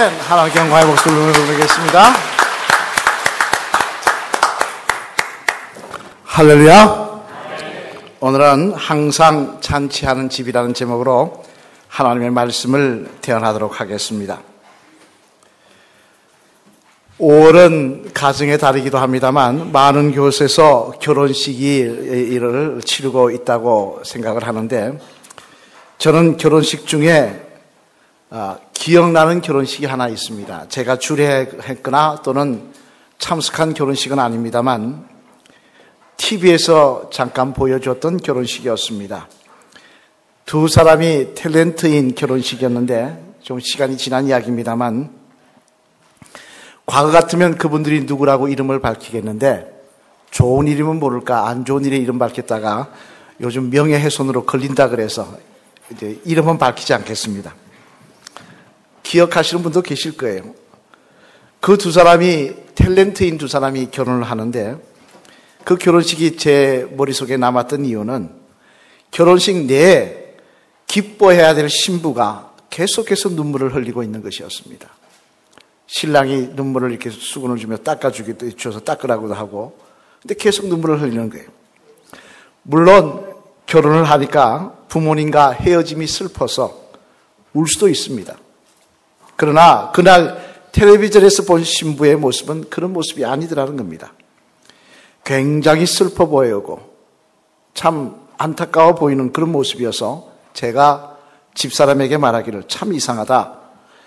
아멘. 하나님께 영광의 목소리를 부르겠습니다. 할렐루야. 오늘은 항상 잔치하는 집이라는 제목으로 하나님의 말씀을 대언하도록 하겠습니다. 5월은 가정의 달이기도 합니다만 많은 곳에서 결혼식을 치르고 있다고 생각을 하는데, 저는 결혼식 중에 기억나는 결혼식이 하나 있습니다. 제가 주례했거나 또는 참석한 결혼식은 아닙니다만 TV에서 잠깐 보여줬던 결혼식이었습니다. 두 사람이 탤런트인 결혼식이었는데, 좀 시간이 지난 이야기입니다만 과거 같으면 그분들이 누구라고 이름을 밝히겠는데, 좋은 이름은 모를까 안 좋은 일의 이름 밝혔다가 요즘 명예훼손으로 걸린다 그래서 이제 이름은 밝히지 않겠습니다. 기억하시는 분도 계실 거예요. 그 두 사람이, 탤런트인 두 사람이 결혼을 하는데, 그 결혼식이 제 머릿속에 남았던 이유는 결혼식 내에 기뻐해야 될 신부가 계속해서 눈물을 흘리고 있는 것이었습니다. 신랑이 눈물을 이렇게 수건을 주며 닦아주기도 줘서 닦으라고도 하고, 근데 계속 눈물을 흘리는 거예요. 물론 결혼을 하니까 부모님과 헤어짐이 슬퍼서 울 수도 있습니다. 그러나 그날 텔레비전에서 본 신부의 모습은 그런 모습이 아니더라는 겁니다. 굉장히 슬퍼 보이고 참 안타까워 보이는 그런 모습이어서 제가 집사람에게 말하기를, 참 이상하다.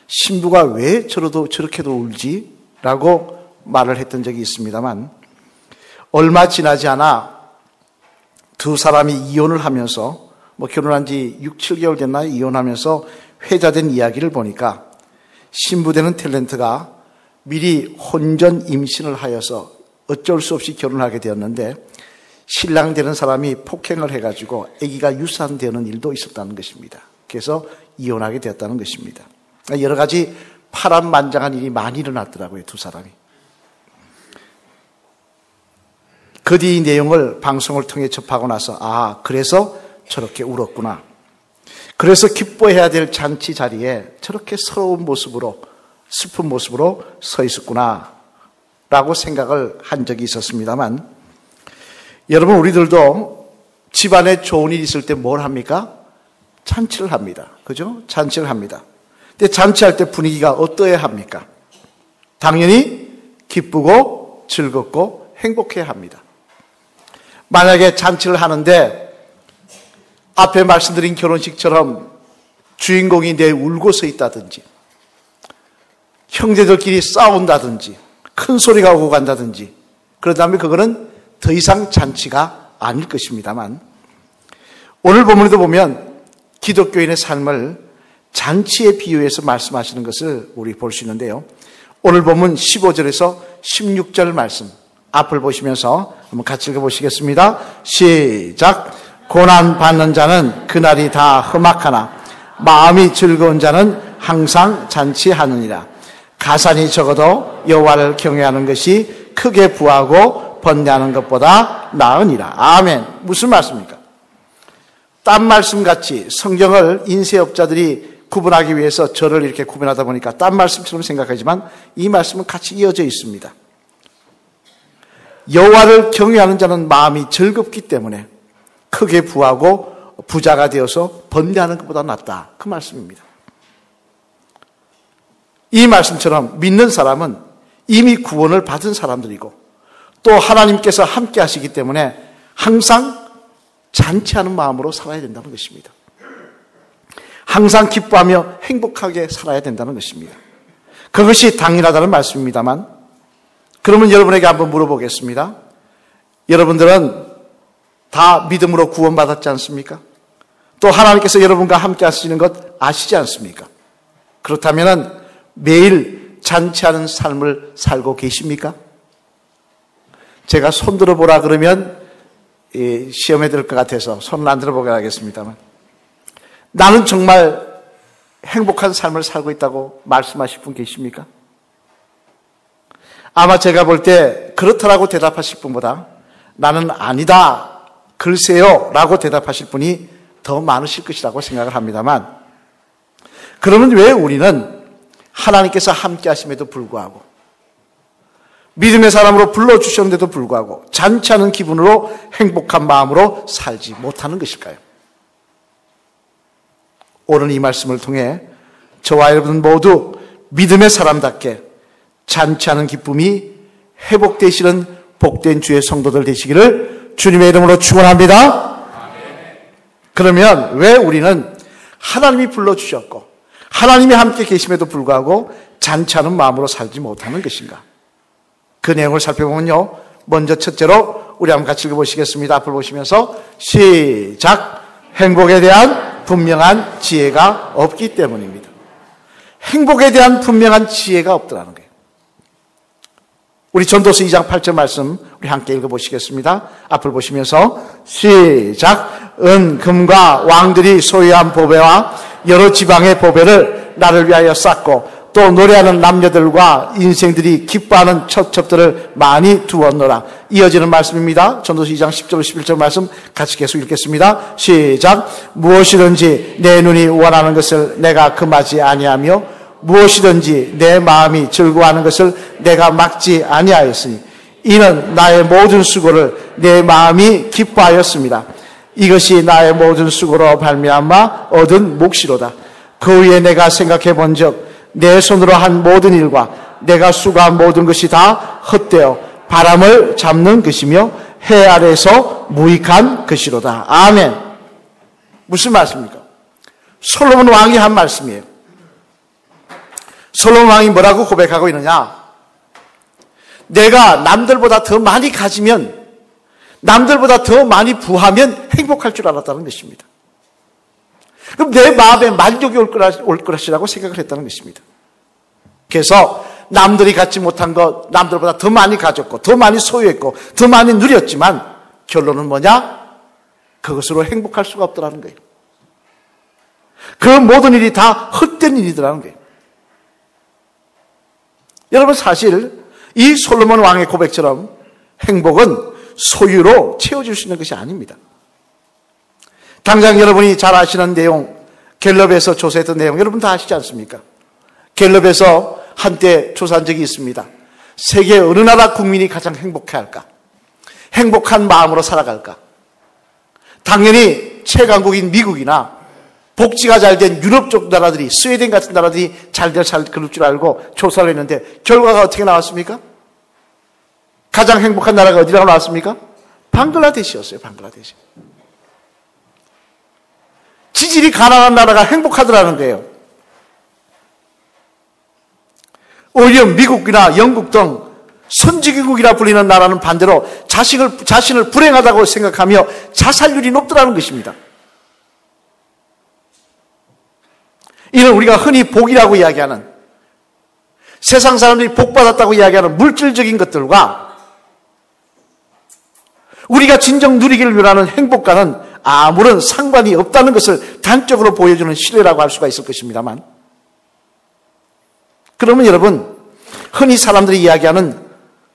신부가 왜 저렇게도 울지? 라고 말을 했던 적이 있습니다만, 얼마 지나지 않아 두 사람이 이혼을 하면서, 결혼한 지 6, 7개월 됐나요? 이혼하면서 회자된 이야기를 보니까 신부되는 탤런트가 미리 혼전 임신을 하여서 어쩔 수 없이 결혼하게 되었는데, 신랑 되는 사람이 폭행을 해가지고 아기가 유산되는 일도 있었다는 것입니다. 그래서 이혼하게 되었다는 것입니다. 여러 가지 파란만장한 일이 많이 일어났더라고요, 두 사람이. 그 뒤 내용을 방송을 통해 접하고 나서, 그래서 저렇게 울었구나. 그래서 기뻐해야 될 잔치 자리에 저렇게 서러운 모습으로, 슬픈 모습으로 서 있었구나 라고 생각을 한 적이 있었습니다만, 여러분, 우리들도 집안에 좋은 일이 있을 때 뭘 합니까? 잔치를 합니다. 그죠? 잔치를 합니다. 근데 잔치할 때 분위기가 어떠해야 합니까? 당연히 기쁘고 즐겁고 행복해야 합니다. 만약에 잔치를 하는데 앞에 말씀드린 결혼식처럼 주인공이 내 울고 서 있다든지, 형제들끼리 싸운다든지, 큰 소리가 오고 간다든지, 그러다면 그거는 더 이상 잔치가 아닐 것입니다만, 오늘 본문에도 보면 기독교인의 삶을 잔치에 비유해서 말씀하시는 것을 우리 볼 수 있는데요. 오늘 본문 15절에서 16절 말씀 앞을 보시면서 한번 같이 읽어보시겠습니다. 시작. 고난 받는 자는 그날이 다 험악하나 마음이 즐거운 자는 항상 잔치하느니라. 가산이 적어도 여호와를 경외하는 것이 크게 부하고 번뇌하는 것보다 나으니라. 아멘. 무슨 말씀입니까? 딴 말씀같이 성경을 인쇄업자들이 구분하기 위해서 절을 이렇게 구분하다 보니까 딴 말씀처럼 생각하지만 이 말씀은 같이 이어져 있습니다. 여호와를 경외하는 자는 마음이 즐겁기 때문에 크게 부하고 부자가 되어서 번뇌하는 것보다 낫다. 그 말씀입니다. 이 말씀처럼 믿는 사람은 이미 구원을 받은 사람들이고 또 하나님께서 함께 하시기 때문에 항상 잔치하는 마음으로 살아야 된다는 것입니다. 항상 기뻐하며 행복하게 살아야 된다는 것입니다. 그것이 당연하다는 말씀입니다만, 그러면 여러분에게 한번 물어보겠습니다. 여러분들은 다 믿음으로 구원받았지 않습니까? 또 하나님께서 여러분과 함께 하시는 것 아시지 않습니까? 그렇다면 매일 잔치하는 삶을 살고 계십니까? 제가 손 들어보라 그러면 시험에 들 것 같아서 손을 안 들어보게 하겠습니다만, 나는 정말 행복한 삶을 살고 있다고 말씀하실 분 계십니까? 아마 제가 볼 때 그렇다라고 대답하실 분보다 나는 아니다, 글쎄요 라고 대답하실 분이 더 많으실 것이라고 생각을 합니다만, 그러면 왜 우리는 하나님께서 함께 하심에도 불구하고 믿음의 사람으로 불러주셨는데도 불구하고 잔치하는 기분으로 행복한 마음으로 살지 못하는 것일까요? 오늘 이 말씀을 통해 저와 여러분 모두 믿음의 사람답게 잔치하는 기쁨이 회복되시는 복된 주의 성도들 되시기를 주님의 이름으로 축원합니다. 그러면 왜 우리는 하나님이 불러주셨고 하나님이 함께 계심에도 불구하고 잔치하는 마음으로 살지 못하는 것인가? 그 내용을 살펴보면요. 먼저 첫째로 우리 한번 같이 읽어보시겠습니다. 앞을 보시면서 시작. 행복에 대한 분명한 지혜가 없기 때문입니다. 행복에 대한 분명한 지혜가 없더라는 거예요. 우리 전도서 2장 8절 말씀 우리 함께 읽어보시겠습니다. 앞을 보시면서 시작. 은, 금과 왕들이 소유한 보배와 여러 지방의 보배를 나를 위하여 쌓고 또 노래하는 남녀들과 인생들이 기뻐하는 첩첩들을 많이 두었노라. 이어지는 말씀입니다. 전도서 2장 10절 11절 말씀 같이 계속 읽겠습니다. 시작. 무엇이든지 내 눈이 원하는 것을 내가 금하지 아니하며 무엇이든지 내 마음이 즐거워하는 것을 내가 막지 아니하였으니 이는 나의 모든 수고를 내 마음이 기뻐하였습니다. 이것이 나의 모든 수고로 발미암아 얻은 몫이로다. 그 후에 내가 생각해 본즉 내 손으로 한 모든 일과 내가 수고한 모든 것이 다 헛되어 바람을 잡는 것이며 해 아래에서 무익한 것이로다. 아멘. 무슨 말씀입니까? 솔로몬 왕이 한 말씀이에요. 솔로몬 왕이 뭐라고 고백하고 있느냐? 내가 남들보다 더 많이 가지면, 남들보다 더 많이 부하면 행복할 줄 알았다는 것입니다. 그럼 내 마음에 만족이 올 것이라고 생각을 했다는 것입니다. 그래서 남들이 갖지 못한 것, 남들보다 더 많이 가졌고, 더 많이 소유했고, 더 많이 누렸지만 결론은 뭐냐? 그것으로 행복할 수가 없더라는 거예요. 그 모든 일이 다 헛된 일이더라는 거예요. 여러분 사실 이 솔로몬 왕의 고백처럼 행복은 소유로 채워질 수 있는 것이 아닙니다. 당장 여러분이 잘 아시는 내용, 갤럽에서 조사했던 내용 여러분 다 아시지 않습니까? 갤럽에서 한때 조사한 적이 있습니다. 세계 어느 나라 국민이 가장 행복해할까? 행복한 마음으로 살아갈까? 당연히 최강국인 미국이나 복지가 잘 된 유럽 쪽 나라들이, 스웨덴 같은 나라들이 잘 그럴 줄 알고 조사를 했는데 결과가 어떻게 나왔습니까? 가장 행복한 나라가 어디라고 나왔습니까? 방글라데시였어요. 방글라데시. 지질이 가난한 나라가 행복하더라는 거예요. 오히려 미국이나 영국 등 선진국이라 불리는 나라는 반대로 자신을 불행하다고 생각하며 자살률이 높더라는 것입니다. 이는 우리가 흔히 복이라고 이야기하는, 세상 사람들이 복받았다고 이야기하는 물질적인 것들과 우리가 진정 누리기를 원하는 행복과는 아무런 상관이 없다는 것을 단적으로 보여주는 신뢰라고 할 수가 있을 것입니다만, 그러면 여러분, 흔히 사람들이 이야기하는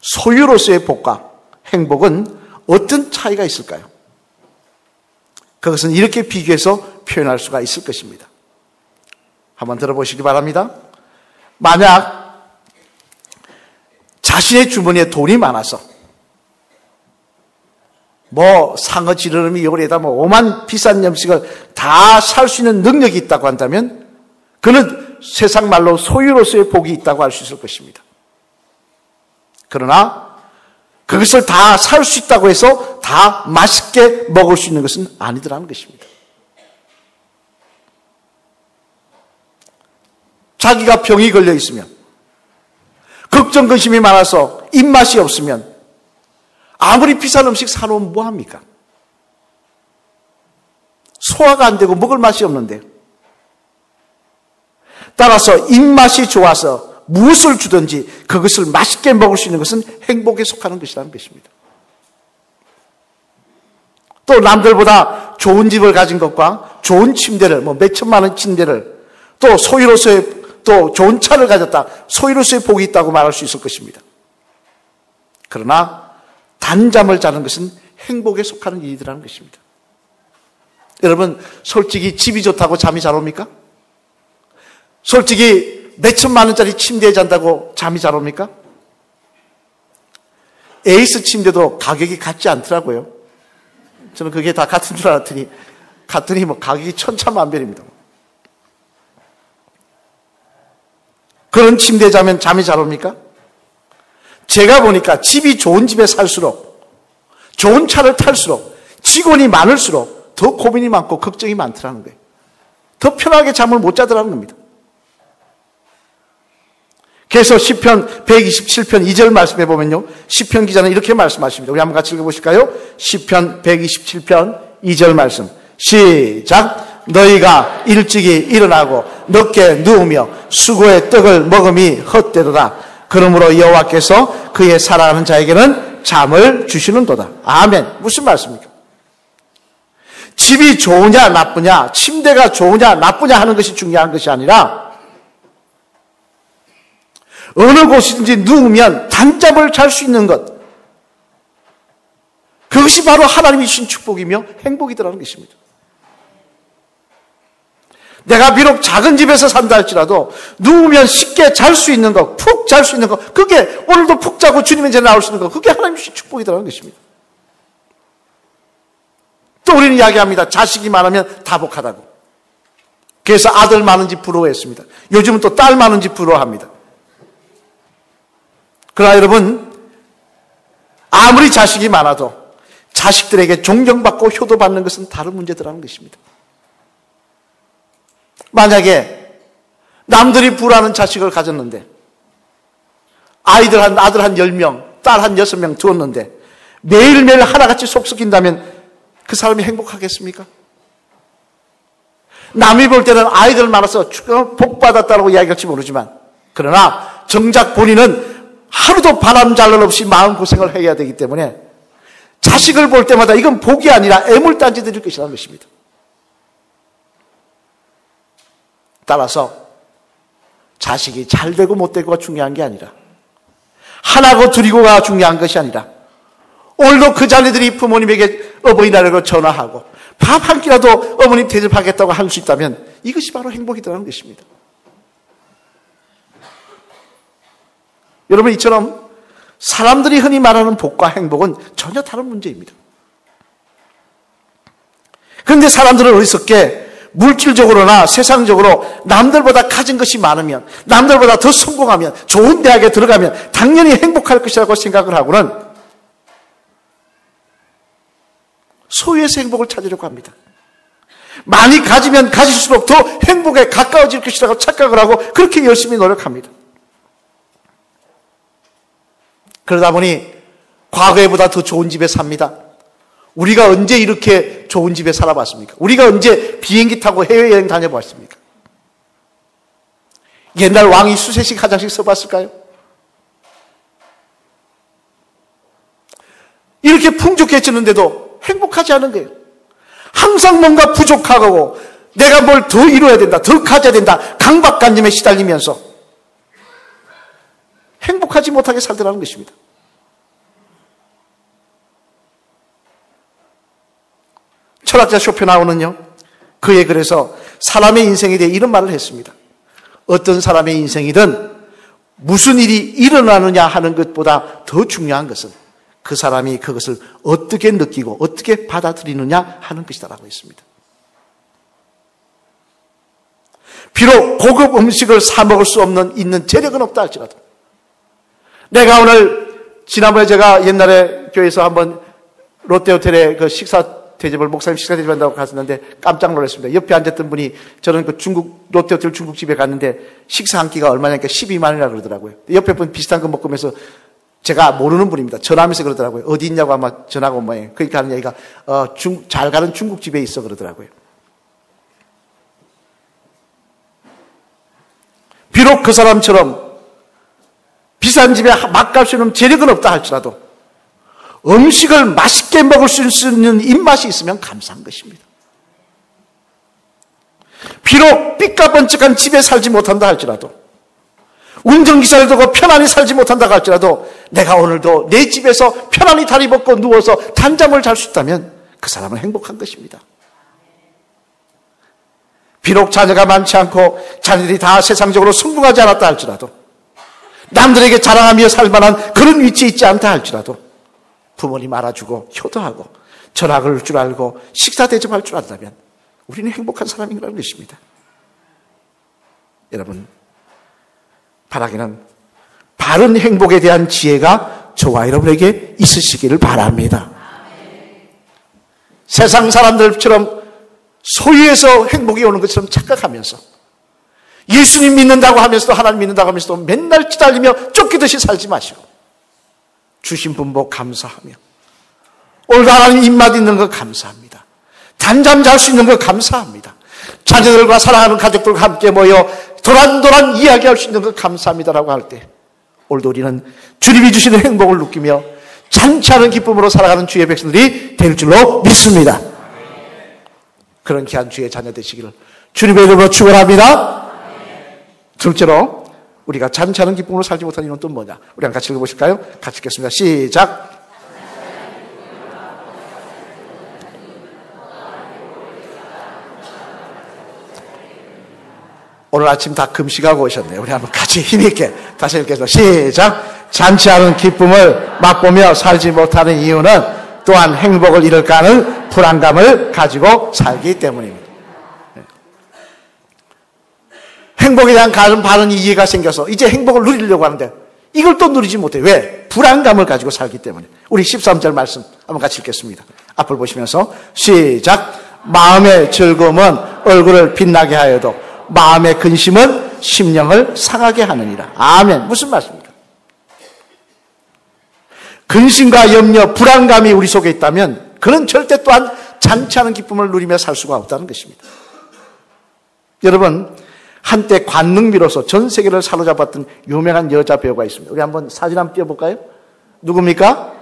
소유로서의 복과 행복은 어떤 차이가 있을까요? 그것은 이렇게 비교해서 표현할 수가 있을 것입니다. 한번 들어보시기 바랍니다. 만약 자신의 주머니에 돈이 많아서 상어 지르름이 요리에다 오만 비싼 음식을 다 살 수 있는 능력이 있다고 한다면 그는 세상 말로 소유로서의 복이 있다고 할 수 있을 것입니다. 그러나 그것을 다 살 수 있다고 해서 다 맛있게 먹을 수 있는 것은 아니더라는 것입니다. 자기가 병이 걸려 있으면, 걱정 근심이 많아서 입맛이 없으면 아무리 비싼 음식 사놓으면 뭐합니까? 소화가 안 되고 먹을 맛이 없는데, 따라서 입맛이 좋아서 무엇을 주든지 그것을 맛있게 먹을 수 있는 것은 행복에 속하는 것이라는 것입니다. 또 남들보다 좋은 집을 가진 것과 좋은 침대를, 몇 천만 원 침대를, 또 소유로서의, 또 좋은 차를 가졌다, 소유로서의 복이 있다고 말할 수 있을 것입니다. 그러나 단잠을 자는 것은 행복에 속하는 일이라는 것입니다. 여러분, 솔직히 집이 좋다고 잠이 잘 옵니까? 솔직히 몇천만 원짜리 침대에 잔다고 잠이 잘 옵니까? 에이스 침대도 가격이 같지 않더라고요. 저는 그게 다 같은 줄 갔더니 뭐 가격이 천차만별입니다. 그런 침대에 자면 잠이 잘 옵니까? 제가 보니까 집이 좋은 집에 살수록, 좋은 차를 탈수록, 직원이 많을수록 더 고민이 많고 걱정이 많더라는 거예요. 더 편하게 잠을 못 자더라는 겁니다. 그래서 시편 127편 2절 말씀해 보면요, 시편 기자는 이렇게 말씀하십니다. 우리 한번 같이 읽어보실까요? 시편 127편 2절 말씀 시작. 너희가 일찍이 일어나고 늦게 누우며 수고의 떡을 먹음이 헛되도다. 그러므로 여호와께서 그의 사랑하는 자에게는 잠을 주시는도다. 아멘. 무슨 말씀입니까? 집이 좋으냐 나쁘냐, 침대가 좋으냐 나쁘냐 하는 것이 중요한 것이 아니라 어느 곳이든지 누우면 단잠을 잘 수 있는 것, 그것이 바로 하나님이 주신 축복이며 행복이더라는 것입니다. 내가 비록 작은 집에서 산다 할지라도 누우면 쉽게 잘 수 있는 것, 푹 잘 수 있는 것, 그게 오늘도 푹 자고 주님의 전에 나올 수 있는 것, 그게 하나님이 주신 축복이더라는 것입니다. 또 우리는 이야기합니다. 자식이 많으면 다복하다고. 그래서 아들 많은 집 부러워했습니다. 요즘은 또 딸 많은 집 부러워합니다. 그러나 여러분, 아무리 자식이 많아도 자식들에게 존경받고 효도받는 것은 다른 문제더라는 것입니다. 만약에 남들이 부러워하는 자식을 가졌는데 아들 한 10명, 딸 한 6명 두었는데 매일매일 하나같이 속 썩인다면 그 사람이 행복하겠습니까? 남이 볼 때는 아이들 많아서 복 받았다고 이야기할지 모르지만, 그러나 정작 본인은 하루도 바람 잘날 없이 마음고생을 해야 되기 때문에 자식을 볼 때마다 이건 복이 아니라 애물단지 드릴 것이라는 것입니다. 따라서 자식이 잘 되고 못 되고가 중요한 게 아니라, 하나고 둘이고가 중요한 것이 아니라, 오늘도 그 자녀들이 부모님에게 어버이날을 전화하고 밥 한 끼라도 어머님 대접하겠다고 할 수 있다면 이것이 바로 행복이라는 것입니다. 여러분, 이처럼 사람들이 흔히 말하는 복과 행복은 전혀 다른 문제입니다. 그런데 사람들은 어리석게 물질적으로나 세상적으로 남들보다 가진 것이 많으면, 남들보다 더 성공하면, 좋은 대학에 들어가면 당연히 행복할 것이라고 생각을 하고는 소유에서 행복을 찾으려고 합니다. 많이 가지면 가질수록 더 행복에 가까워질 것이라고 착각을 하고 그렇게 열심히 노력합니다. 그러다 보니 과거에보다 더 좋은 집에 삽니다. 우리가 언제 이렇게 좋은 집에 살아봤습니까? 우리가 언제 비행기 타고 해외여행 다녀봤습니까? 옛날 왕이 수세식 화장실 써봤을까요? 이렇게 풍족해지는데도 행복하지 않은 거예요. 항상 뭔가 부족하고 내가 뭘 더 이루어야 된다, 더 가져야 된다, 강박관념에 시달리면서 행복하지 못하게 살더라는 것입니다. 철학자 쇼펜하우어는요, 그의 글에서 사람의 인생에 대해 이런 말을 했습니다. 어떤 사람의 인생이든 무슨 일이 일어나느냐 하는 것보다 더 중요한 것은 그 사람이 그것을 어떻게 느끼고 어떻게 받아들이느냐 하는 것이다라고 했습니다. 비록 고급 음식을 사 먹을 수 있는 재력은 없다 할지라도, 내가 오늘 지난번에 제가 옛날에 교회에서 한번 롯데호텔에 그 목사님 식사 대접한다고 갔었는데 깜짝 놀랐습니다. 옆에 앉았던 분이, 저는 그 롯데호텔 중국집에 갔는데 식사 한 끼가 얼마냐니까 12만 원이라 그러더라고요. 옆에 분 비슷한 거 먹으면서, 제가 모르는 분입니다. 전화하면서 그러더라고요. 어디 있냐고 아마 전화가 온 모양이에요. 그러니까 하는 얘기가 잘 가는 중국집에 있어 그러더라고요. 비록 그 사람처럼 비싼 집에 맛값이 없는 재력은 없다 할지라도 음식을 맛있게 먹을 수 있는 입맛이 있으면 감사한 것입니다. 비록 삐까번쩍한 집에 살지 못한다 할지라도, 운전기사를 두고 편안히 살지 못한다고 할지라도 내가 오늘도 내 집에서 편안히 다리 벗고 누워서 단잠을 잘 수 있다면 그 사람은 행복한 것입니다. 비록 자녀가 많지 않고 자녀들이 다 세상적으로 성공하지 않았다 할지라도, 남들에게 자랑하며 살만한 그런 위치에 있지 않다 할지라도 부모님 알아주고 효도하고 전화 걸 줄 알고 식사 대접할 줄 안다면 우리는 행복한 사람이라는 것입니다. 여러분, 바라기는 바른 행복에 대한 지혜가 저와 여러분에게 있으시기를 바랍니다. 세상 사람들처럼 소유해서 행복이 오는 것처럼 착각하면서 예수님 믿는다고 하면서도 하나님 믿는다고 하면서도 맨날 찌달리며 쫓기듯이 살지 마시고 주신 분복 감사하며 오늘도 하나님 입맛 있는 것 감사합니다. 잠잠 잘 수 있는 것 감사합니다. 자녀들과 사랑하는 가족들과 함께 모여 도란도란 이야기할 수 있는 것 감사합니다라고 할 때 오늘도 우리는 주님이 주시는 행복을 느끼며 잔치 않은 기쁨으로 살아가는 주의 백성들이 될 줄로 믿습니다. 그런 귀한 주의 자녀 되시기를 주님의 이름으로 축원합니다. 둘째로 우리가 잔치 않은 기쁨으로 살지 못하는 이유는 또 뭐냐? 우리 한번 같이 읽어보실까요? 같이 읽겠습니다. 시작. 오늘 아침 다 금식하고 오셨네요. 우리 한번 같이 힘있게 다시 읽겠습니다. 시작. 잔치 않은 기쁨을 맛보며 살지 못하는 이유는 또한 행복을 잃을까 하는 불안감을 가지고 살기 때문입니다. 행복에 대한 바른 이해가 생겨서 이제 행복을 누리려고 하는데 이걸 또 누리지 못해요. 왜? 불안감을 가지고 살기 때문에. 우리 13절 말씀 한번 같이 읽겠습니다. 앞을 보시면서 시작. 마음의 즐거움은 얼굴을 빛나게 하여도 마음의 근심은 심령을 상하게 하느니라. 아멘. 무슨 말씀입니까? 근심과 염려, 불안감이 우리 속에 있다면 그는 절대 또한 잔치 않은 기쁨을 누리며 살 수가 없다는 것입니다. 여러분, 한때 관능미로서 전 세계를 사로잡았던 유명한 여자 배우가 있습니다. 우리 한번 사진 한번 띄워볼까요? 누굽니까?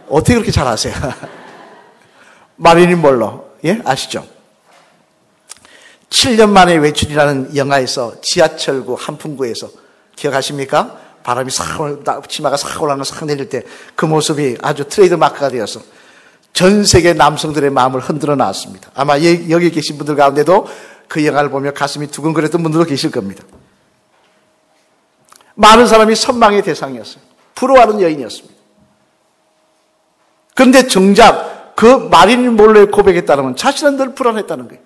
어떻게 그렇게 잘 아세요? 마릴린 먼로. 예? 아시죠? 7년 만에 외출이라는 영화에서 지하철구 한풍구에서 기억하십니까? 바람이 치마가 싹 올라가는 싹 내릴 때 그 모습이 아주 트레이드 마크가 되어서 전 세계 남성들의 마음을 흔들어 놨습니다. 아마 여기 계신 분들 가운데도 그 영화를 보며 가슴이 두근거렸던 분들도 계실 겁니다. 많은 사람이 선망의 대상이었어요. 부러워하는 여인이었습니다. 그런데 정작 그 마릴린 먼로의 고백에 따르면 자신은 늘 불안했다는 거예요.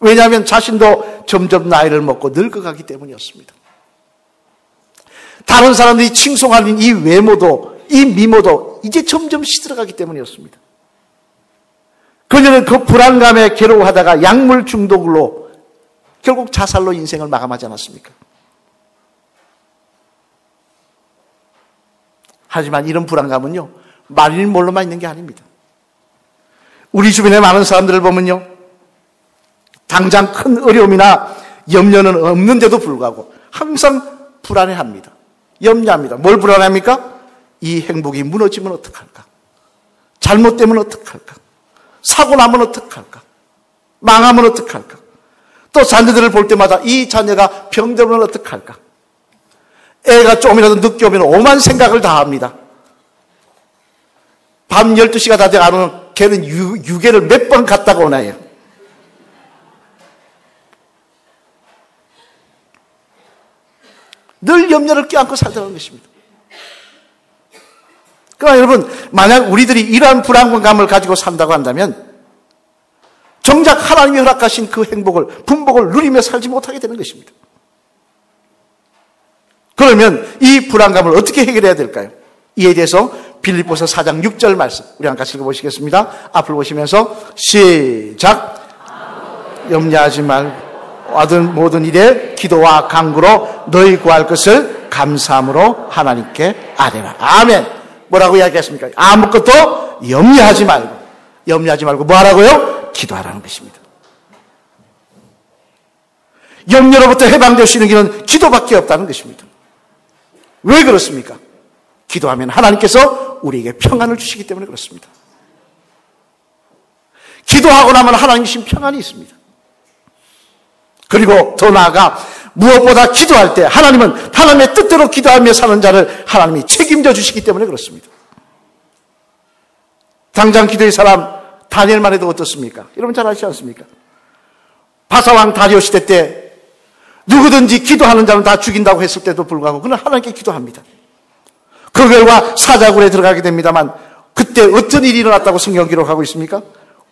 왜냐하면 자신도 점점 나이를 먹고 늙어가기 때문이었습니다. 다른 사람들이 칭송하는 이 외모도, 이 미모도 이제 점점 시들어가기 때문이었습니다. 그녀는 그 불안감에 괴로워하다가 약물 중독으로 결국 자살로 인생을 마감하지 않았습니까? 하지만 이런 불안감은요, 마릴린 먼로만 있는 게 아닙니다. 우리 주변에 많은 사람들을 보면요, 당장 큰 어려움이나 염려는 없는데도 불구하고 항상 불안해합니다. 염려합니다. 뭘 불안합니까? 이 행복이 무너지면 어떡할까? 잘못되면 어떡할까? 사고 나면 어떡할까? 망하면 어떡할까? 또 자녀들을 볼 때마다 이 자녀가 병들면 어떡할까? 애가 조금이라도 늦게 오면 오만 생각을 다 합니다. 밤 12시가 다 되어 안 오면 걔는 유괴를 몇 번 갔다가 오나요? 늘 염려를 껴안고 살더라는 것입니다. 그러나 여러분, 만약 우리들이 이러한 불안감을 가지고 산다고 한다면 정작 하나님이 허락하신 그 행복을, 분복을 누리며 살지 못하게 되는 것입니다. 그러면 이 불안감을 어떻게 해결해야 될까요? 이에 대해서 빌립보서 4장 6절 말씀 우리 한번 같이 읽어보시겠습니다. 앞을 보시면서 시작. 염려하지 말고 하든 모든 일에 기도와 간구로 너희 구할 것을 감사함으로 하나님께 아뢰라. 아멘. 뭐라고 이야기했습니까? 아무것도 염려하지 말고 뭐 하라고요? 기도하라는 것입니다. 염려로부터 해방될 수 있는 길은 기도밖에 없다는 것입니다. 왜 그렇습니까? 기도하면 하나님께서 우리에게 평안을 주시기 때문에 그렇습니다. 기도하고 나면 하나님 주신 평안이 있습니다. 그리고 더 나아가 무엇보다 기도할 때 하나님은 하나님의 뜻대로 기도하며 사는 자를 하나님이 책임져 주시기 때문에 그렇습니다. 당장 기도의 사람 다니엘만 해도 어떻습니까? 여러분 잘 아시지 않습니까? 바사왕 다리오 시대 때 누구든지 기도하는 자는 다 죽인다고 했을 때도 불구하고 그는 하나님께 기도합니다. 그 결과 사자굴에 들어가게 됩니다만 그때 어떤 일이 일어났다고 성경 기록하고 있습니까?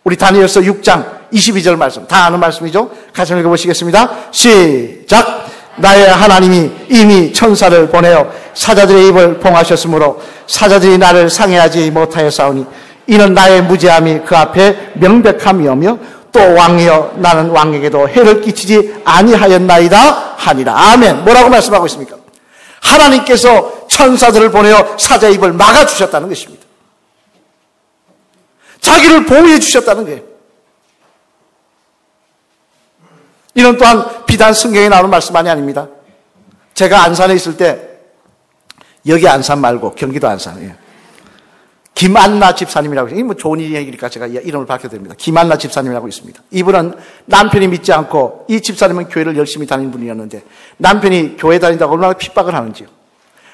우리 다니엘서 6장 22절 말씀, 다 아는 말씀이죠. 같이 읽어보시겠습니다. 시작! 나의 하나님이 이미 천사를 보내어 사자들의 입을 봉하셨으므로 사자들이 나를 상해하지 못하였사오니 이는 나의 무죄함이 그 앞에 명백함이오며 또 왕이여 나는 왕에게도 해를 끼치지 아니하였나이다 하니라. 아멘. 뭐라고 말씀하고 있습니까? 하나님께서 천사들을 보내어 사자의 입을 막아주셨다는 것입니다. 자기를 보호해 주셨다는 거예요. 이는 또한 비단 성경에 나오는 말씀만이 아닙니다. 제가 안산에 있을 때, 여기 안산 말고 경기도 안산이에요. 김안나 집사님이라고 있어요. 뭐 좋은 일이니까 제가 이름을 밝혀드립니다. 김안나 집사님이라고 있습니다. 이분은 남편이 믿지 않고, 이 집사님은 교회를 열심히 다니는 분이었는데 남편이 교회 다닌다고 얼마나 핍박을 하는지요.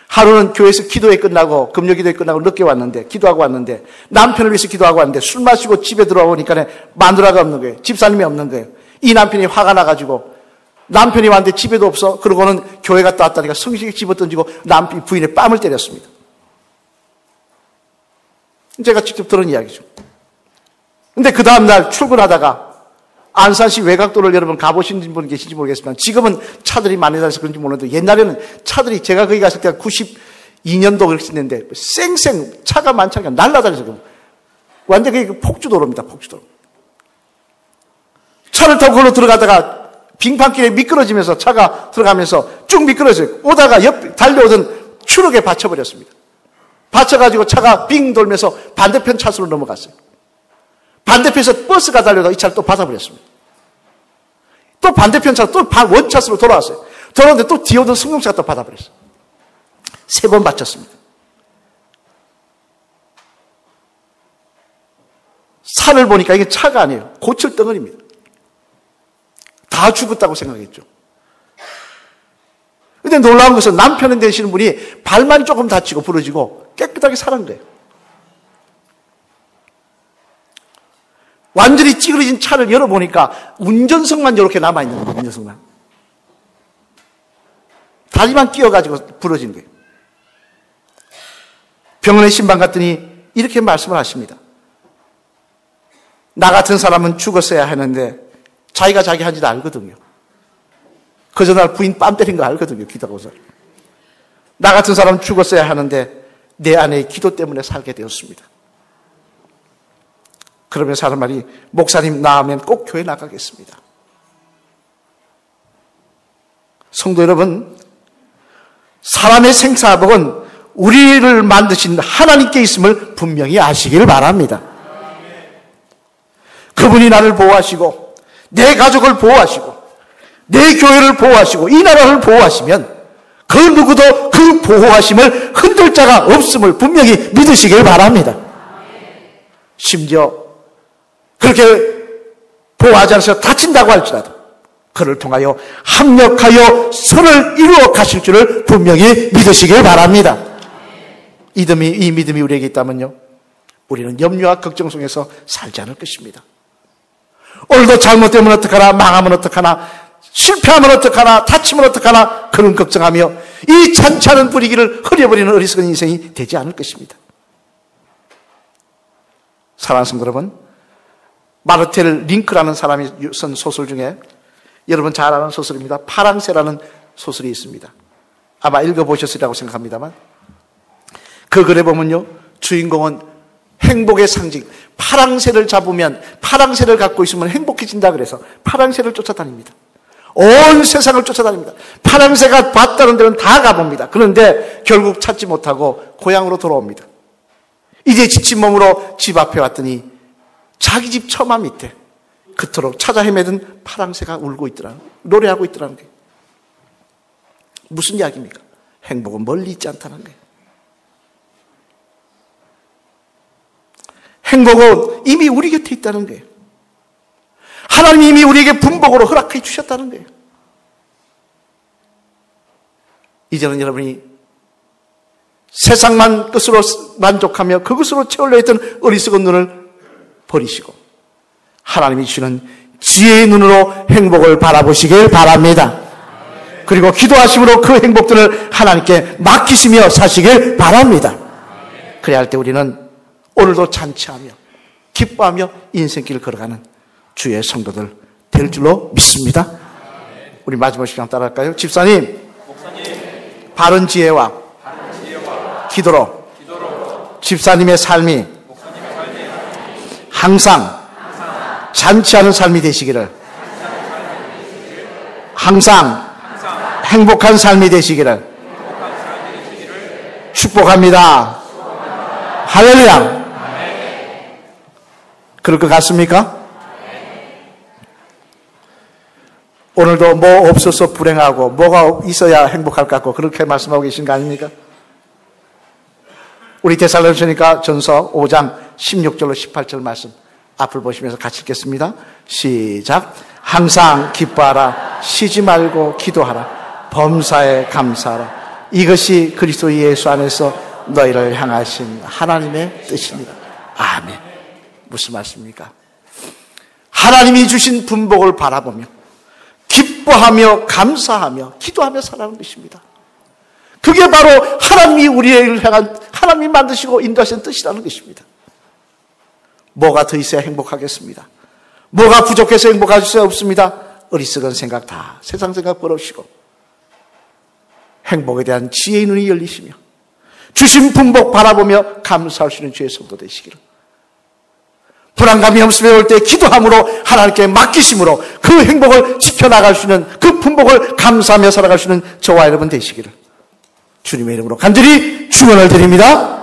하루는 교회에서 기도회 끝나고, 금요 기도회 끝나고 늦게 왔는데, 기도하고 왔는데, 남편을 위해서 기도하고 왔는데, 술 마시고 집에 들어와 보니까 마누라가 없는 거예요. 집사님이 없는 거예요. 이 남편이 화가 나가지고, 남편이 왔는데 집에도 없어. 그러고는 교회 갔다 왔다니까 성식에 집어 던지고 남편 부인의 뺨을 때렸습니다. 제가 직접 들은 이야기죠. 근데 그 다음날 출근하다가, 안산시 외곽도를 여러분 가보신 분 계신지 모르겠지만 지금은 차들이 많이 다녀서 그런지 모르는데 옛날에는 차들이, 제가 거기 갔을 때가 92년도 그렇게 했는데 쌩쌩 차가 많지 않게 날라다녀서 완전 그게 폭주도로입니다. 폭주도로. 차를 타고 걸로 들어가다가 빙판길에 미끄러지면서 차가 들어가면서 쭉 미끄러져요. 오다가 달려오던 추럭에 받쳐버렸습니다. 받쳐가지고 차가 빙 돌면서 반대편 차선으로 넘어갔어요. 반대편에서 버스가 달려다 이 차를 또 받아버렸습니다. 또 반대편 차, 또 원차선으로 돌아왔어요. 돌아오는데 또 뒤에 오던 승용차가 또 받아버렸어요. 3번 받쳤습니다. 산을 보니까 이게 차가 아니에요. 고철 덩어리입니다. 다 죽었다고 생각했죠. 근데 놀라운 것은 남편 되시는 분이 발만 조금 다치고 부러지고 깨끗하게 살은 거예요. 완전히 찌그러진 차를 열어보니까 운전석만 이렇게 남아있는 거예요. 운전석만. 다리만 끼어가지고 부러진 거예요. 병원에 신방 갔더니 이렇게 말씀을 하십니다. 나 같은 사람은 죽었어야 하는데 자기가 자기 한 짓 알거든요. 그 전날 부인 뺨 때린 거 알거든요. 기도하고서. 나 같은 사람은 죽었어야 하는데 내 아내의 기도 때문에 살게 되었습니다. 그러면서 하는 말이, 목사님 나으면 꼭 교회 나가겠습니다. 성도 여러분, 사람의 생사복은 우리를 만드신 하나님께 있음을 분명히 아시길 바랍니다. 그분이 나를 보호하시고 내 가족을 보호하시고 내 교회를 보호하시고 이 나라를 보호하시면 그 누구도 그 보호하심을 흔들 자가 없음을 분명히 믿으시길 바랍니다. 심지어 그렇게 보호하지 않아서 다친다고 할지라도 그를 통하여 합력하여 선을 이루어 가실 줄을 분명히 믿으시길 바랍니다. 이 믿음이 우리에게 있다면요, 우리는 염려와 걱정 속에서 살지 않을 것입니다. 오늘도 잘못되면 어떡하나, 망하면 어떡하나, 실패하면 어떡하나, 다치면 어떡하나 그런 걱정하며 이 잔치 않은 분위기를 흐려버리는 어리석은 인생이 되지 않을 것입니다. 사랑하는 성도 여러분, 마르텔 링크라는 사람이 쓴 소설 중에 여러분 잘 아는 소설입니다. 파랑새라는 소설이 있습니다. 아마 읽어보셨으리라고 생각합니다만 그 글에 보면요, 주인공은 행복의 상징, 파랑새를 잡으면, 파랑새를 갖고 있으면 행복해진다 그래서 파랑새를 쫓아다닙니다. 온 세상을 쫓아다닙니다. 파랑새가 봤다는 데는 다 가봅니다. 그런데 결국 찾지 못하고 고향으로 돌아옵니다. 이제 지친 몸으로 집 앞에 왔더니 자기 집 처마 밑에 그토록 찾아 헤매던 파랑새가 울고 있더라는 거예요. 노래하고 있더라는 거예요. 무슨 이야기입니까? 행복은 멀리 있지 않다는 거예요. 행복은 이미 우리 곁에 있다는 거예요. 하나님이 이미 우리에게 분복으로 허락해 주셨다는 거예요. 이제는 여러분이 세상만 것으로 만족하며 그것으로 채우려 했던 어리석은 눈을 버리시고 하나님이 주시는 지혜의 눈으로 행복을 바라보시길 바랍니다. 그리고 기도하심으로 그 행복들을 하나님께 맡기시며 사시길 바랍니다. 그래야 할 때 우리는 오늘도 잔치하며 기뻐하며 인생길을 걸어가는 주의 성도들 될 줄로 믿습니다. 우리 마지막 시간 따라할까요? 집사님, 바른 지혜와 기도로 집사님의 삶이 항상 잔치하는 삶이 되시기를, 항상 행복한 삶이 되시기를 축복합니다. 할렐루야. 그럴 것 같습니까? 오늘도 뭐 없어서 불행하고 뭐가 있어야 행복할 것 같고 그렇게 말씀하고 계신 거 아닙니까? 우리 데살로니가 전서 5장 16절로 18절 말씀 앞을 보시면서 같이 읽겠습니다. 시작. 항상 기뻐하라. 쉬지 말고 기도하라. 범사에 감사하라. 이것이 그리스도 예수 안에서 너희를 향하신 하나님의 뜻입니다. 아멘. 무슨 말씀입니까? 하나님이 주신 분복을 바라보며 기뻐하며 감사하며 기도하며 살아가는 것입니다. 그게 바로 하나님이 우리를 향한, 하나님이 만드시고 인도하신 뜻이라는 것입니다. 뭐가 더 있어야 행복하겠습니다. 뭐가 부족해서 행복할 수 없습니다. 어리석은 생각 다 세상 생각 버리시고 행복에 대한 지혜의 눈이 열리시며 주신 분복 바라보며 감사할 수 있는 주의 성도 되시기를, 불안감이 없으며 올 때 기도함으로 하나님께 맡기심으로 그 행복을 지켜나갈 수 있는, 그 분복을 감사하며 살아갈 수 있는 저와 여러분 되시기를 주님의 이름으로 간절히 축원을 드립니다.